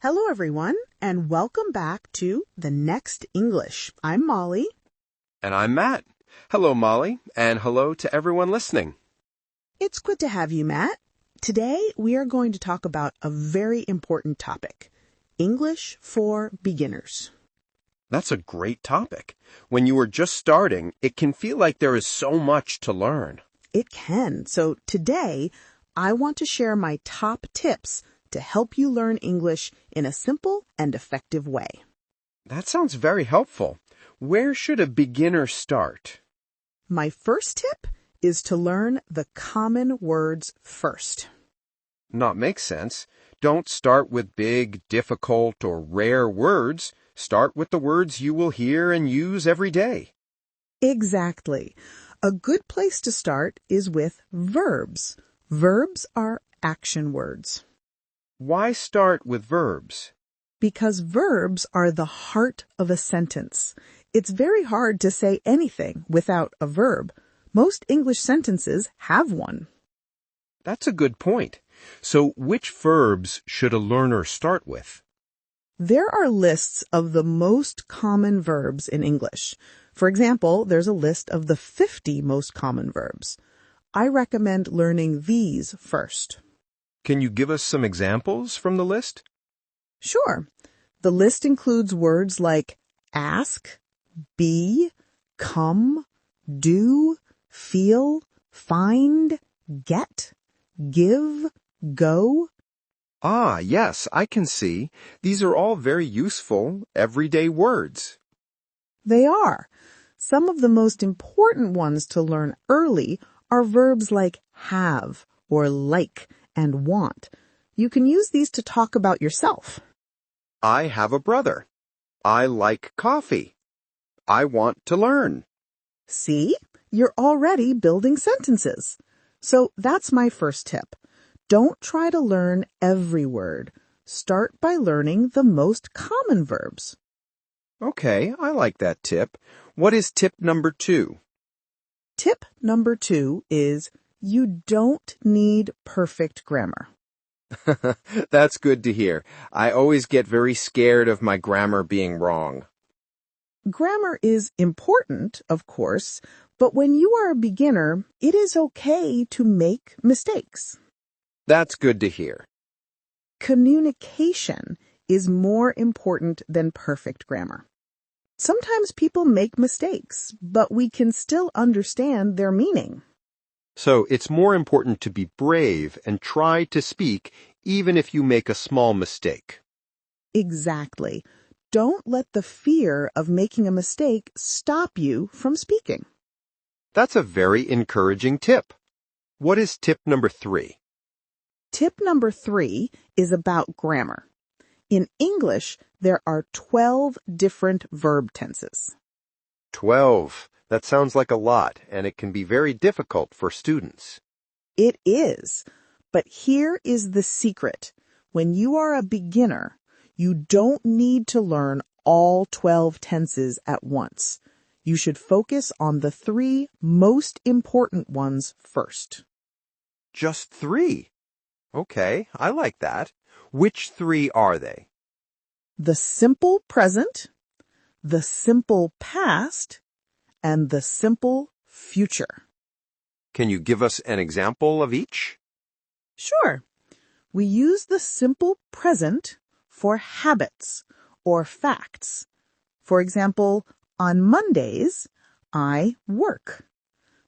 Hello, everyone, and welcome back to The Next English. I'm Molly. And I'm Matt. Hello, Molly, and hello to everyone listening. It's good to have you, Matt. Today, we are going to talk about a very important topic, English for beginners. That's a great topic. When you are just starting, it can feel like there is so much to learn. It can. So today, I want to share my top tips to help you learn English in a simple and effective way. That sounds very helpful. Where should a beginner start? My first tip is to learn the common words first. That makes sense. Don't start with big, difficult, or rare words. Start with the words you will hear and use every day. Exactly. A good place to start is with verbs. Verbs are action words. Why start with verbs? Because verbs are the heart of a sentence. It's very hard to say anything without a verb. Most English sentences have one. That's a good point. So which verbs should a learner start with? There are lists of the most common verbs in English. For example, there's a list of the 50 most common verbs. I recommend learning these first. Can you give us some examples from the list? Sure. The list includes words like ask, be, come, do, feel, find, get, give, go. Ah, yes, I can see. These are all very useful, everyday words. They are. Some of the most important ones to learn early are verbs like have or like and want. You can use these to talk about yourself. I have a brother. I like coffee. I want to learn. See? You're already building sentences. So that's my first tip. Don't try to learn every word. Start by learning the most common verbs. Okay, I like that tip. What is tip number 2? Tip number 2 is you don't need perfect grammar. That's good to hear. I always get very scared of my grammar being wrong. Grammar is important, of course, but when you are a beginner, it is okay to make mistakes. That's good to hear. Communication is more important than perfect grammar. Sometimes people make mistakes, but we can still understand their meaning. So it's more important to be brave and try to speak even if you make a small mistake. Exactly. Don't let the fear of making a mistake stop you from speaking. That's a very encouraging tip. What is tip number 3? Tip number 3 is about grammar. In English, there are 12 different verb tenses. 12. That sounds like a lot, and it can be very difficult for students. It is. But here is the secret. When you are a beginner, you don't need to learn all 12 tenses at once. You should focus on the 3 most important ones first. Just 3? Okay, I like that. Which 3 are they? The simple present, the simple past, and the simple future. Can you give us an example of each? Sure. We use the simple present for habits or facts. For example, on Mondays, I work.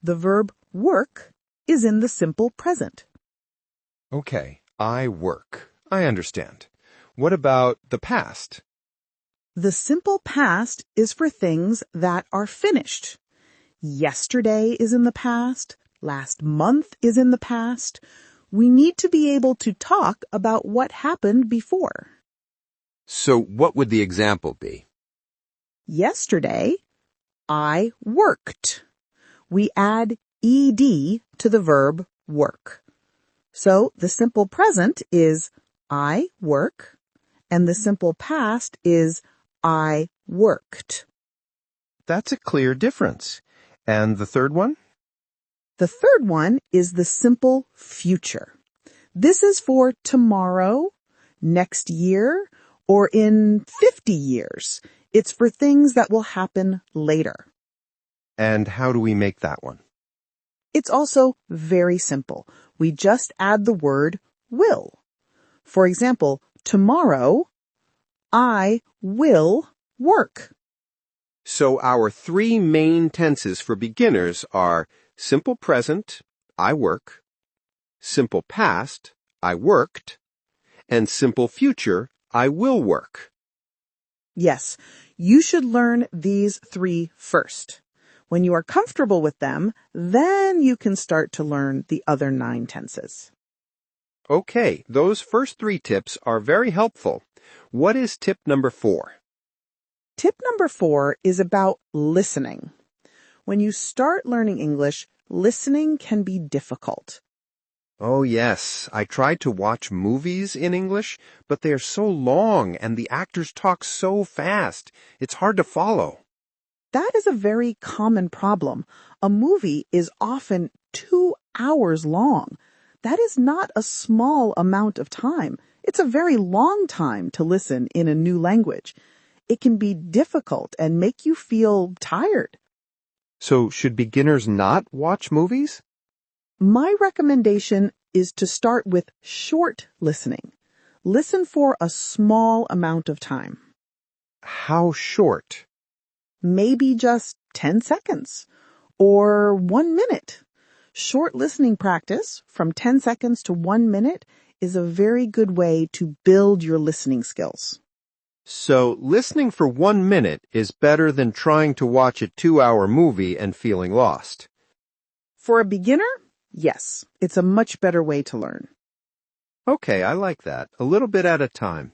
The verb work is in the simple present. Okay, I work. I understand. What about the past? The simple past is for things that are finished. Yesterday is in the past. Last month is in the past. We need to be able to talk about what happened before. So what would the example be? Yesterday, I worked. We add ed to the verb work. So the simple present is I work, and the simple past is I worked. That's a clear difference. And the third one? The third one is the simple future. This is for tomorrow, next year, or in 50 years. It's for things that will happen later. And how do we make that one? It's also very simple. We just add the word will. For example, tomorrow, I will work. So our three main tenses for beginners are simple present, I work, simple past, I worked, and simple future, I will work. Yes, you should learn these three first. When you are comfortable with them, then you can start to learn the other 9 tenses. Okay, those first 3 tips are very helpful. What is tip number 4? Tip number 4 is about listening. When you start learning English, listening can be difficult. Oh yes, I tried to watch movies in English, but they are so long and the actors talk so fast. It's hard to follow. That is a very common problem. A movie is often 2 hours long. That is not a small amount of time. It's a very long time to listen in a new language. It can be difficult and make you feel tired. So should beginners not watch movies? My recommendation is to start with short listening. Listen for a small amount of time. How short? Maybe just 10 seconds or 1 minute. Short listening practice from 10 seconds to 1 minute is a very good way to build your listening skills. So listening for 1 minute is better than trying to watch a 2-hour movie and feeling lost. For a beginner, yes, it's a much better way to learn. Okay, I like that. A little bit at a time.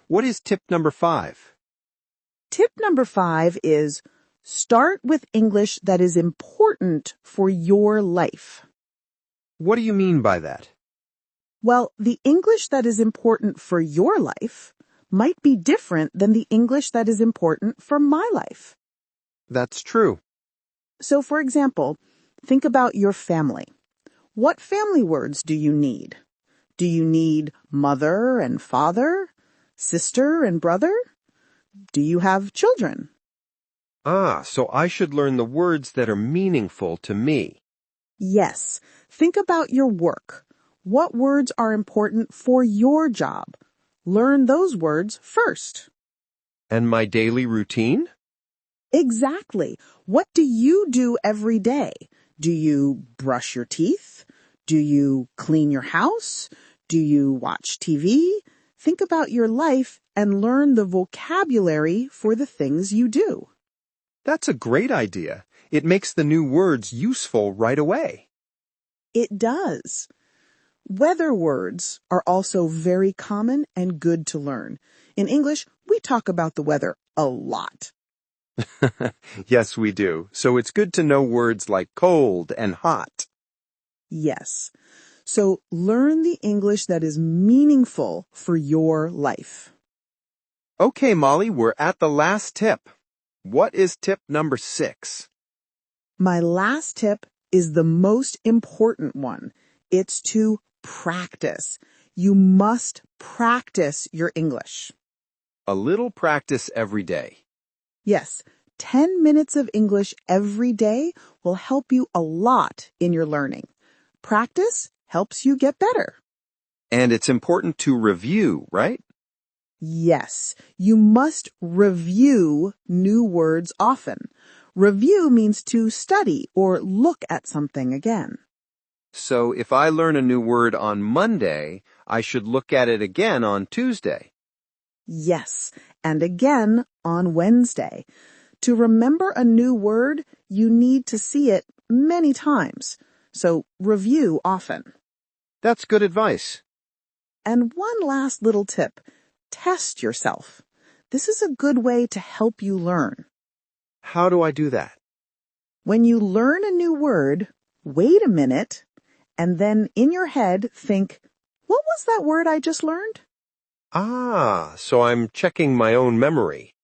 What is tip number 5? Tip number 5 is start with English that is important for your life. What do you mean by that? Well, the English that is important for your life might be different than the English that is important for my life. That's true. So, for example, think about your family. What family words do you need? Do you need mother and father, sister and brother? Do you have children? So I should learn the words that are meaningful to me. Yes. Think about your work. What words are important for your job? Learn those words first. And my daily routine? Exactly. What do you do every day? Do you brush your teeth? Do you clean your house? Do you watch TV? Think about your life and learn the vocabulary for the things you do. That's a great idea. It makes the new words useful right away. It does. Weather words are also very common and good to learn. In English, we talk about the weather a lot. Yes, we do. So it's good to know words like cold and hot. Yes. So learn the English that is meaningful for your life. Okay, Molly, we're at the last tip. What is tip number 6? My last tip is the most important one. It's to practice. You must practice your English. A little practice every day. Yes, 10 minutes of English every day will help you a lot in your learning. Practice helps you get better. And it's important to review, right? Yes, you must review new words often. Review means to study or look at something again. So if I learn a new word on Monday, I should look at it again on Tuesday. Yes, and again on Wednesday. To remember a new word, you need to see it many times. So review often. That's good advice. And one last little tip. Test yourself. This is a good way to help you learn. How do I do that? When you learn a new word, wait a minute, and then in your head think, what was that word I just learned? So I'm checking my own memory.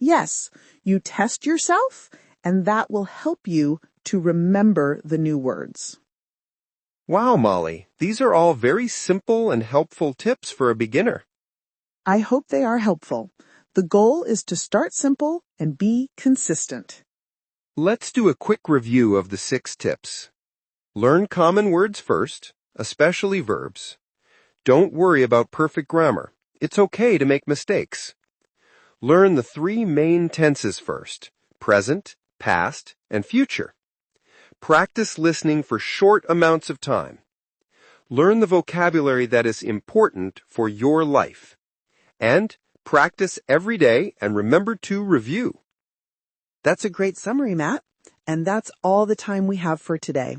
Yes, you test yourself, and that will help you to remember the new words. Wow, Molly, these are all very simple and helpful tips for a beginner. I hope they are helpful. The goal is to start simple and be consistent. Let's do a quick review of the 6 tips. Learn common words first, especially verbs. Don't worry about perfect grammar. It's okay to make mistakes. Learn the 3 main tenses first: present, past, and future. Practice listening for short amounts of time. Learn the vocabulary that is important for your life. And practice every day and remember to review. That's a great summary, Matt. And that's all the time we have for today.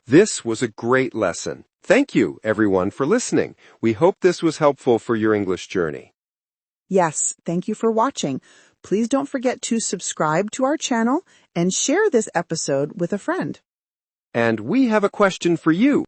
This was a great lesson. Thank you, everyone, for listening. We hope this was helpful for your English journey. Yes, thank you for watching. Please don't forget to subscribe to our channel and share this episode with a friend. And we have a question for you.